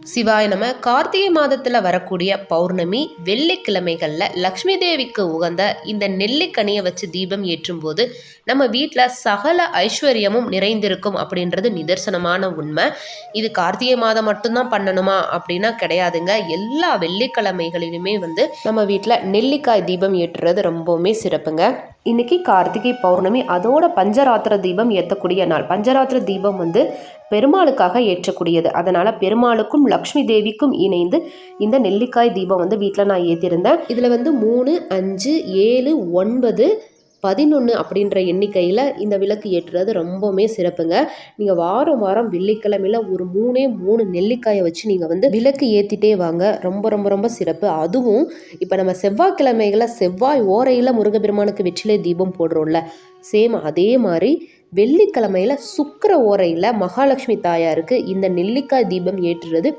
சிவாய நம. கார்த்திகை மாதத்தில் வரக்கூடிய பௌர்ணமி வெள்ளிக்கிழமைகளில் லக்ஷ்மி தேவிக்கு உகந்த இந்த நெல்லிக்கனியை வச்சு தீபம் ஏற்றும் போது நம்ம வீட்டில் சகல ஐஸ்வர்யமும் நிறைந்திருக்கும் அப்படின்றது நிதர்சனமான உண்மை. இது கார்த்திகை மாதம் மட்டும்தான் பண்ணணுமா அப்படின்னா கிடையாதுங்க. எல்லா வெள்ளிக்கிழமைகளிலுமே நம்ம வீட்டில் நெல்லிக்காய் தீபம் ஏற்றுறது ரொம்பவுமே சிறப்புங்க. இன்னைக்கு கார்த்திகை பௌர்ணமி, அதோட பஞ்சராத்திர தீபம் ஏற்றக்கூடிய நாள். பஞ்சராத்திர தீபம் பெருமாளுக்காக ஏற்றக்கூடியது. அதனால் பெருமாளுக்கும் லக்ஷ்மி தேவிக்கும் இணைந்து இந்த நெல்லிக்காய் தீபம் வீட்டில் நான் ஏற்றிருந்தேன். இதில் 3, 5, 7, 9, 11 அப்படின்ற எண்ணிக்கையில் இந்த விளக்கு ஏற்றுறது ரொம்பவுமே சிறப்புங்க. நீங்கள் வாரம் வாரம் வெள்ளிக்கிழமையில் ஒரு 3 நெல்லிக்காயை வச்சு நீங்கள் விளக்கு ஏற்றிட்டே வாங்க. ரொம்ப ரொம்ப ரொம்ப சிறப்பு. அதுவும் இப்போ நம்ம செவ்வாய்க்கிழமைகளில் செவ்வாய் ஓரையில் முருகப்பெருமானுக்கு வெற்றிலை தீபம் போடுறோம்ல, சேம் அதே மாதிரி வெள்ளிக்கிழமையில் சுக்கிர ஓரையில் மகாலட்சுமி தாயாருக்கு இந்த நெல்லிக்காய் தீபம் ஏற்றுறது